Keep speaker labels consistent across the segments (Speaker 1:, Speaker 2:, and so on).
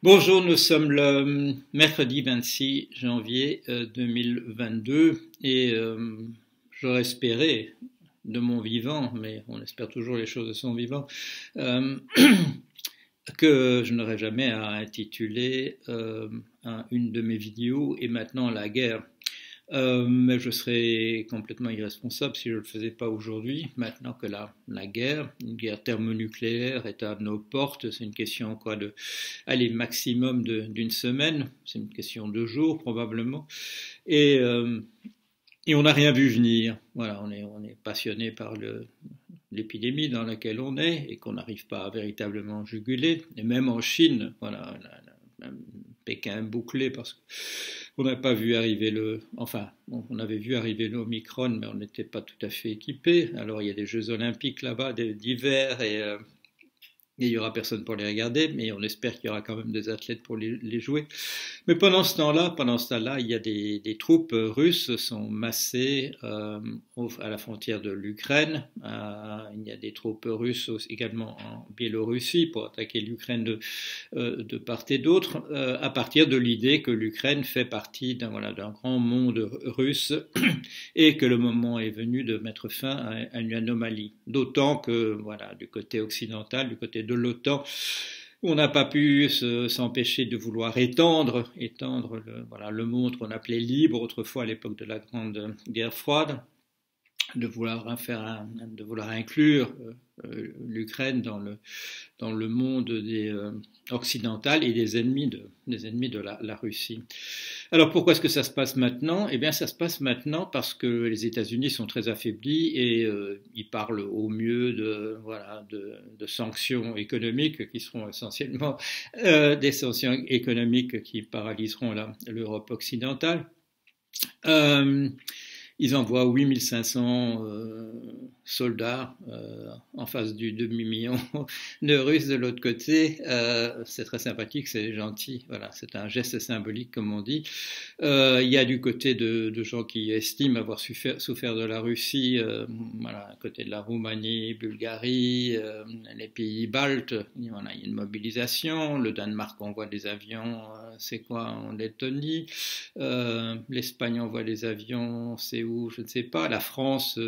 Speaker 1: Bonjour, nous sommes le mercredi 26 janvier 2022 et j'aurais espéré de mon vivant, mais on espère toujours les choses de son vivant, euh, que je n'aurais jamais à intituler une de mes vidéos et maintenant la guerre. Mais je serais complètement irresponsable si je ne le faisais pas aujourd'hui, maintenant que la guerre, une guerre thermonucléaire est à nos portes. C'est une question quoi de, allez, maximum d'une semaine, c'est une question de jours probablement, et, euh, et on n'a rien vu venir. Voilà, on est passionné par l'épidémie dans laquelle on est et qu'on n'arrive pas à véritablement juguler. Et même en Chine, voilà, Pékin bouclé parce qu'on n'a pas vu arriver enfin, on avait vu arriver l'Omicron, mais on n'était pas tout à fait équipé. Alors il y a des Jeux Olympiques là-bas d'hiver et il n'y aura personne pour les regarder, mais on espère qu'il y aura quand même des athlètes pour les jouer. Mais pendant ce temps-là, il y a des troupes russes sont massées à la frontière de l'Ukraine. Il y a des troupes russes également en Biélorussie pour attaquer l'Ukraine de part et d'autre, à partir de l'idée que l'Ukraine fait partie d'un grand monde russe et que le moment est venu de mettre fin à une anomalie. D'autant que, voilà, du côté occidental, du côté de l'OTAN, on n'a pas pu s'empêcher de vouloir étendre le monde qu'on appelait libre autrefois à l'époque de la Grande Guerre froide, de vouloir inclure l'Ukraine dans le monde occidental et des ennemis de la Russie. Alors pourquoi est-ce que ça se passe maintenant? Eh bien ça se passe maintenant parce que les États-Unis sont très affaiblis et ils parlent au mieux de sanctions économiques qui seront essentiellement des sanctions économiques qui paralyseront l'Europe occidentale. Ils envoient 8500 soldats en face du demi-million de Russes de l'autre côté. C'est très sympathique, c'est gentil. Voilà, c'est un geste symbolique, comme on dit. Il y a du côté de gens qui estiment avoir souffert de la Russie, voilà, à côté de la Roumanie, Bulgarie, les pays baltes. Voilà, il y a une mobilisation. Le Danemark envoie des avions, c'est quoi, en Lettonie. L'Espagne envoie des avions, c'est où, je ne sais pas. La France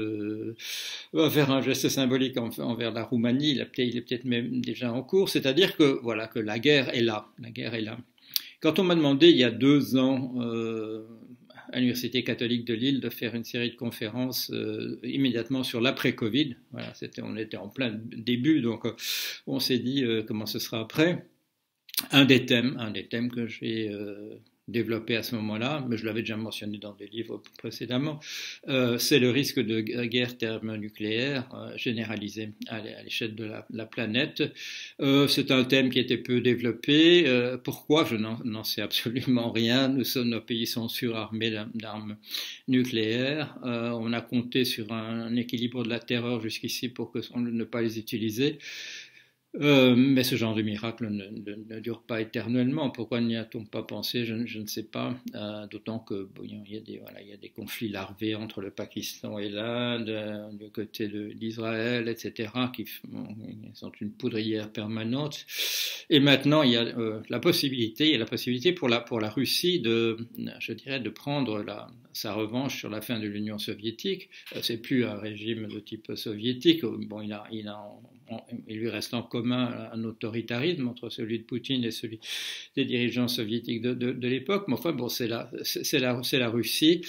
Speaker 1: va faire un geste symbolique envers la Roumanie. Il est peut-être même déjà en cours. C'est-à-dire que voilà que la guerre est là. La guerre est là. Quand on m'a demandé il y a 2 ans à l'Université catholique de Lille de faire une série de conférences immédiatement sur l'après-Covid, voilà, on était en plein début, donc on s'est dit comment ce sera après. Un des thèmes que j'ai développé à ce moment-là, mais je l'avais déjà mentionné dans des livres précédemment, c'est le risque de guerre thermonucléaire généralisée à l'échelle de la planète. C'est un thème qui était peu développé. Pourquoi? Je n'en sais absolument rien. Nos pays sont surarmés d'armes nucléaires. On a compté sur un équilibre de la terreur jusqu'ici pour ne pas les utiliser. Mais ce genre de miracle ne dure pas éternellement. Pourquoi n'y a-t-on pas pensé? Je ne sais pas. D'autant que il y a des conflits larvés entre le Pakistan et l'Inde, du côté d'Israël, etc., qui sont une poudrière permanente. Et maintenant, il y a la possibilité pour la Russie je dirais, de prendre sa revanche sur la fin de l'Union soviétique. C'est plus un régime de type soviétique. Bon, il lui reste en commun un autoritarisme entre celui de Poutine et celui des dirigeants soviétiques de l'époque. Mais enfin, bon, c'est la Russie.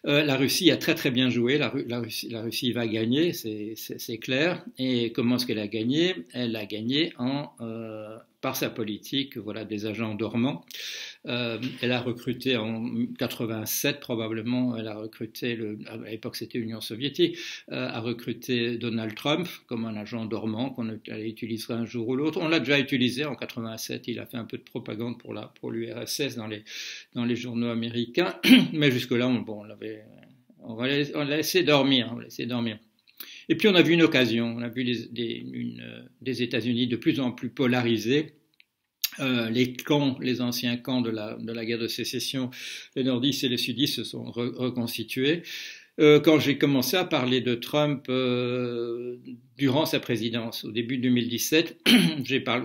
Speaker 1: La Russie a très très bien joué. La Russie va gagner, c'est clair. Et comment est-ce qu'elle a gagné? Elle a gagné par sa politique, voilà, des agents dormants. Elle a recruté en 87 probablement, elle a recruté, à l'époque c'était l'Union soviétique, a recruté Donald Trump comme un agent dormant qu'on utiliserait un jour ou l'autre. On l'a déjà utilisé en 87, il a fait un peu de propagande pour l'URSS dans les journaux américains, mais jusque-là, on l'a laissé dormir, Et puis on a vu une occasion, on a vu des États-Unis de plus en plus polarisés. Les anciens camps de la guerre de sécession, les nordistes et les sudistes se sont reconstitués. Quand j'ai commencé à parler de Trump durant sa présidence, au début 2017,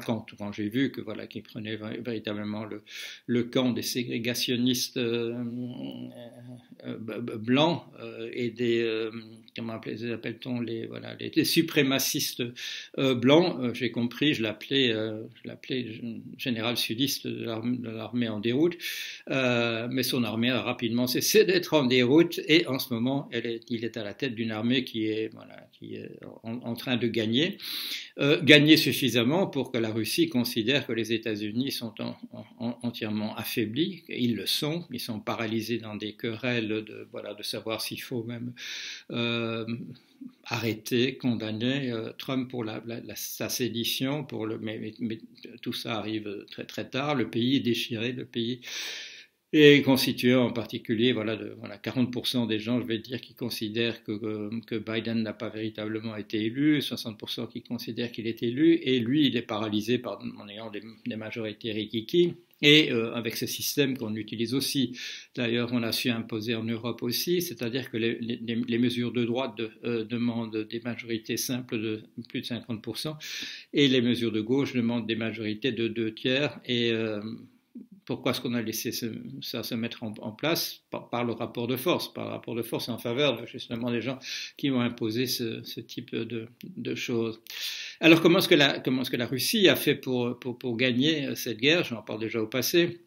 Speaker 1: quand j'ai vu que voilà qu'il prenait véritablement le camp des ségrégationnistes blancs et des comment appelle-t-on les suprémacistes blancs, j'ai compris, je l'appelais général sudiste de l'armée en déroute, mais son armée a rapidement cessé d'être en déroute et en ce moment il est à la tête d'une armée qui est en train de gagner suffisamment pour que la Russie considère que les États-Unis sont entièrement affaiblis. Ils le sont, ils sont paralysés dans des querelles de savoir s'il faut même arrêter, condamner Trump pour sa sédition, mais tout ça arrive très très tard. Le pays est déchiré, le pays est constitué en particulier 40% des gens, je vais dire, qui considèrent que Biden n'a pas véritablement été élu, 60% qui considèrent qu'il est élu, et lui, il est paralysé en ayant des majorités rikiki. Et avec ce système qu'on utilise aussi, d'ailleurs on a su imposer en Europe aussi, c'est-à-dire que les mesures de droite demandent des majorités simples de plus de 50%, et les mesures de gauche demandent des majorités de 2/3, et pourquoi est-ce qu'on a laissé ça se mettre en place par le rapport de force, en faveur justement des gens qui ont imposé ce type de choses. Alors comment est-ce que la Russie a fait pour gagner cette guerre? J'en parle déjà au passé.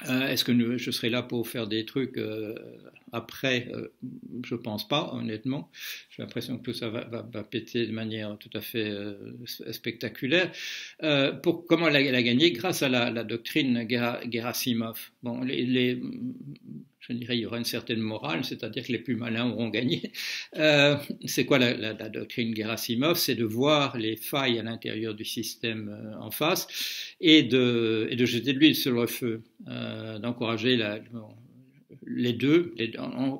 Speaker 1: Est-ce que je serai là pour faire des trucs après? Je pense pas, honnêtement. J'ai l'impression que tout ça va péter de manière tout à fait spectaculaire. Comment elle a gagné? Grâce à la doctrine Gerasimov. Bon, je dirais il y aura une certaine morale, c'est-à-dire que les plus malins auront gagné. C'est quoi la doctrine Gerasimov? C'est de voir les failles à l'intérieur du système en face et de jeter de l'huile sur le feu, d'encourager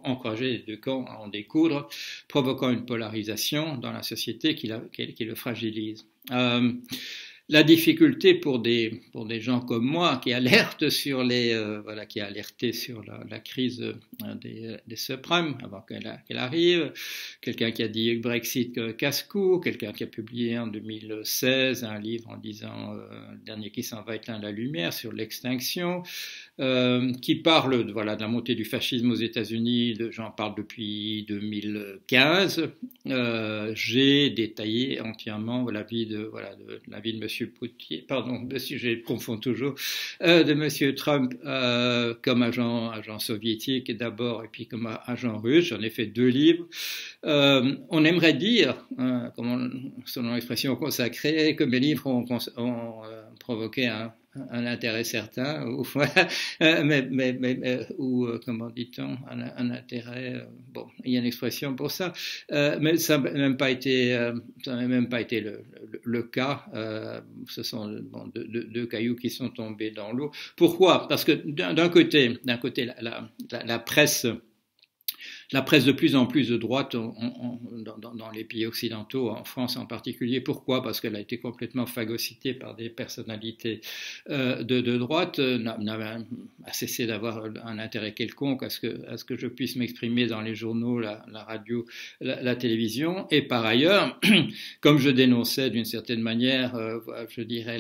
Speaker 1: encourager les deux camps à en découdre, provoquant une polarisation dans la société qui le fragilise. La difficulté pour des gens comme moi qui alertent sur qui a alerté sur la crise des subprimes avant qu'elle arrive, quelqu'un qui a dit Brexit casse-cou, quelqu'un qui a publié en 2016 un livre en disant le dernier qui s'en va éteindre la lumière sur l'extinction, qui parle de la montée du fascisme aux États-Unis. J'en parle depuis 2015. J'ai détaillé entièrement la vie de Monsieur Poutier, je confonds toujours, de Monsieur Trump comme agent soviétique d'abord et puis comme agent russe. J'en ai fait 2 livres. On aimerait dire, selon l'expression consacrée, que mes livres ont provoqué un intérêt certain, ou comment dit-on, un intérêt. Bon, il y a une expression pour ça, mais ça n'a même pas été le cas. Ce sont deux cailloux qui sont tombés dans l'eau. Pourquoi? Parce que d'un côté, la presse. La presse de plus en plus de droite dans les pays occidentaux, en France en particulier. Pourquoi? Parce qu'elle a été complètement phagocytée par des personnalités de droite, n'a cessé d'avoir un intérêt quelconque à ce que je puisse m'exprimer dans les journaux, la radio, la télévision. Et par ailleurs, comme je dénonçais d'une certaine manière, je dirais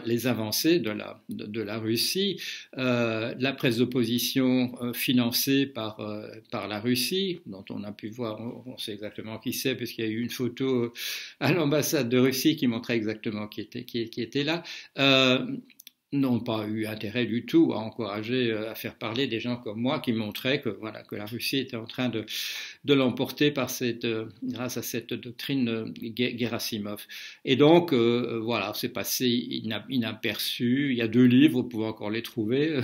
Speaker 1: les avancées de la Russie, la presse d'opposition financée par la Russie, dont on a pu voir, on sait exactement qui c'est, puisqu'il y a eu une photo à l'ambassade de Russie qui montrait exactement qui était là, n'ont pas eu intérêt du tout à encourager, à faire parler des gens comme moi qui montraient que la Russie était en train de l'emporter grâce à cette doctrine Gerasimov. Et donc, c'est passé inaperçu. Il y a 2 livres, vous pouvez encore les trouver,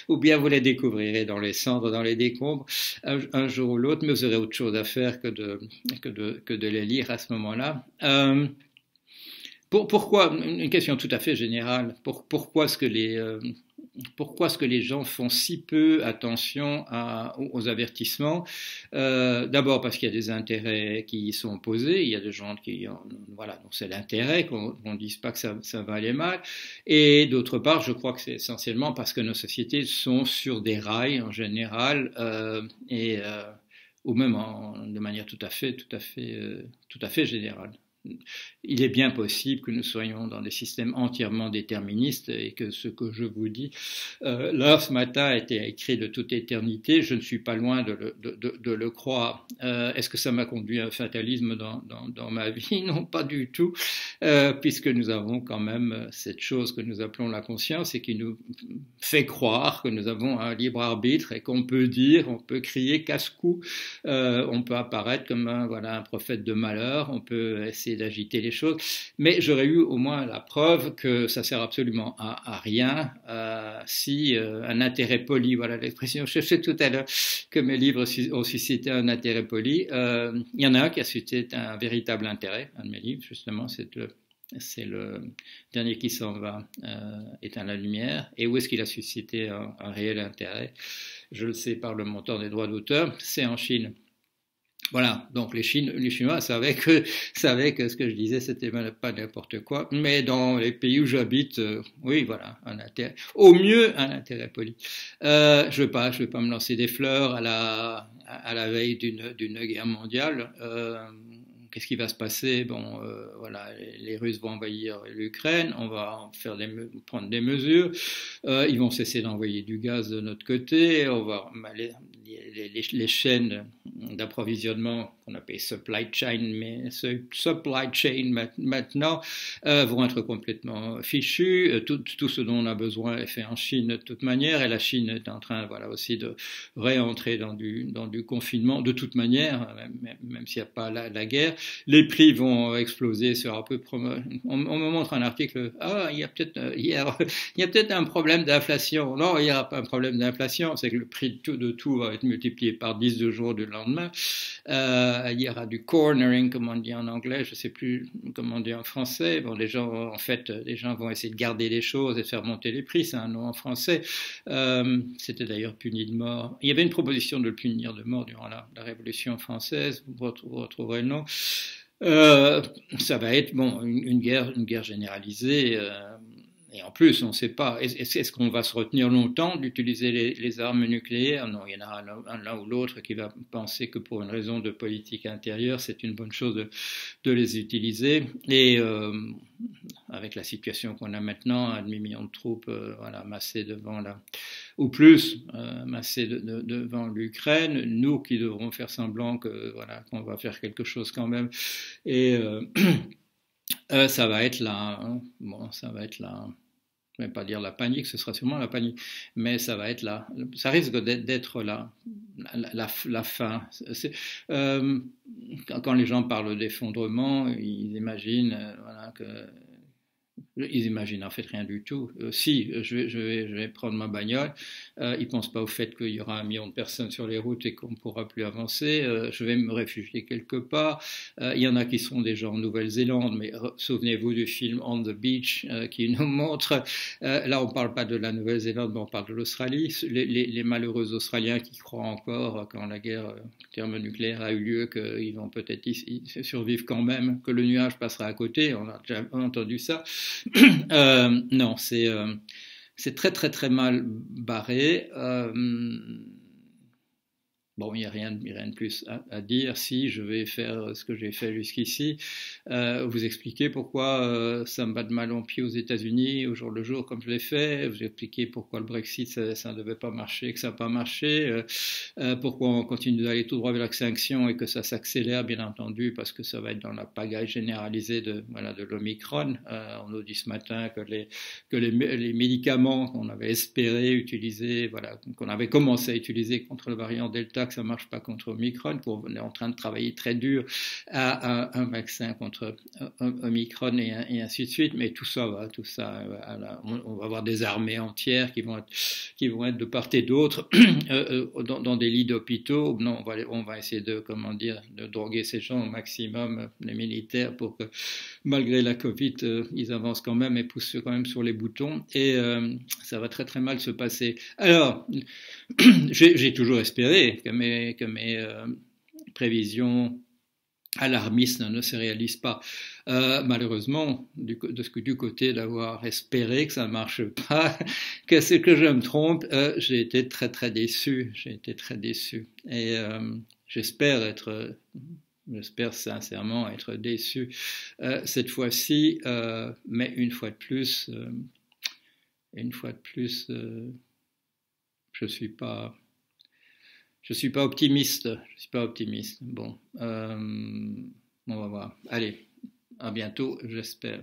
Speaker 1: ou bien vous les découvrirez dans les cendres, dans les décombres, un jour ou l'autre, mais vous aurez autre chose à faire que de les lire à ce moment-là. Pourquoi, une question tout à fait générale, pourquoi est-ce que les gens font si peu attention aux avertissements? D'abord parce qu'il y a des intérêts qui y sont opposés, il y a des gens donc c'est l'intérêt qu'on ne dise pas que ça va aller mal, et d'autre part, je crois que c'est essentiellement parce que nos sociétés sont sur des rails en général, et ou même de manière tout à fait générale. Il est bien possible que nous soyons dans des systèmes entièrement déterministes et que ce que je vous dis là ce matin a été écrit de toute éternité. Je ne suis pas loin de le croire. Est-ce que ça m'a conduit à un fatalisme dans ma vie? Non, pas du tout, puisque nous avons quand même cette chose que nous appelons la conscience et qui nous fait croire que nous avons un libre arbitre et qu'on peut dire, on peut crier casse-cou, on peut apparaître comme un prophète de malheur, on peut essayer d'agiter les choses, mais j'aurais eu au moins la preuve que ça sert absolument à rien si un intérêt poli, voilà l'expression, je sais tout à l'heure que mes livres ont suscité un intérêt poli, il y en a un qui a suscité un véritable intérêt, un de mes livres justement, c'est le dernier qui s'en va, éteint la lumière. Et où est-ce qu'il a suscité un réel intérêt? Je le sais par le montant des droits d'auteur, c'est en Chine. Voilà, donc les Chinois savaient que ce que je disais, c'était pas n'importe quoi, mais dans les pays où j'habite, oui, voilà, au mieux un intérêt poli. Je veux pas me lancer des fleurs à la veille d'une guerre mondiale. Qu'est-ce qui va se passer? Bon, voilà, les Russes vont envahir l'Ukraine, on va prendre des mesures, ils vont cesser d'envoyer du gaz de notre côté, on va les chaînes d'approvisionnement qu'on appelle supply chain, mais supply chain maintenant vont être complètement fichues. Tout ce dont on a besoin est fait en Chine de toute manière, et la Chine est en train, voilà, aussi de réentrer dans du confinement de toute manière, même s'il n'y a pas la guerre. Les prix vont exploser sur un peu. On me montre un article. Il y a peut-être un problème d'inflation. Non, il n'y aura pas un problème d'inflation. C'est que le prix de tout va être multiplié par 10 de jour du lendemain. Il y aura du cornering, comme on dit en anglais. Je ne sais plus comment on dit en français. Bon, les gens vont essayer de garder les choses et de faire monter les prix. C'est un nom en français. C'était d'ailleurs puni de mort. Il y avait une proposition de le punir de mort durant la Révolution française. Vous retrouverez le nom. Ça va être une guerre généralisée. Et en plus, on ne sait pas, est-ce qu'on va se retenir longtemps d'utiliser les armes nucléaires? Non, il y en a l'un ou l'autre qui va penser que pour une raison de politique intérieure, c'est une bonne chose de les utiliser. Et avec la situation qu'on a maintenant, 1,5 million de troupes massées devant ou plus, massées devant l'Ukraine, nous qui devrons faire semblant qu'on va faire quelque chose quand même. Et ça va être je ne vais pas dire la panique, ce sera sûrement la panique, mais ça risque d'être la fin. Quand les gens parlent d'effondrement, ils imaginent ils imaginent en fait rien du tout. Si je vais prendre ma bagnole, ils pensent pas au fait qu'il y aura 1 million de personnes sur les routes et qu'on ne pourra plus avancer. Je vais me réfugier quelque part. Il y en a qui sont déjà en Nouvelle-Zélande, mais souvenez-vous du film On the Beach qui nous montre. Là, on parle pas de la Nouvelle-Zélande, mais on parle de l'Australie. Les malheureux Australiens qui croient encore, quand la guerre thermonucléaire a eu lieu, qu'ils vont peut-être survivre quand même, que le nuage passera à côté. On a déjà entendu ça. Non, c'est très très très mal barré. Bon, il n'y a rien de plus à dire. Si je vais faire ce que j'ai fait jusqu'ici, vous expliquer pourquoi ça me bat de mal en pied aux États-Unis au jour le jour comme je l'ai fait, vous expliquer pourquoi le Brexit ça ne devait pas marcher, que ça n'a pas marché, pourquoi on continue d'aller tout droit vers l'extinction et que ça s'accélère bien entendu parce que ça va être dans la pagaille généralisée de l'Omicron. On nous dit ce matin que les médicaments qu'on avait espéré utiliser, qu'on avait commencé à utiliser contre le variant Delta, que ça ne marche pas contre Omicron, qu'on est en train de travailler très dur à un vaccin contre Omicron et ainsi de suite, mais tout ça, on va avoir des armées entières qui vont être de part et d'autre dans des lits d'hôpitaux. Non, on va essayer de droguer ces gens au maximum, les militaires, pour que malgré la Covid, ils avancent quand même et poussent quand même sur les boutons, et ça va très très mal se passer. Alors, j'ai toujours espéré que mes prévisions alarmistes ne se réalisent pas. Malheureusement, du côté d'avoir espéré que ça ne marche pas, que je me trompe, j'ai été très très déçu. Et j'espère sincèrement être déçu cette fois-ci, mais une fois de plus, je suis pas, je suis pas optimiste. Je suis pas optimiste. Bon, on va voir. Allez, à bientôt, j'espère.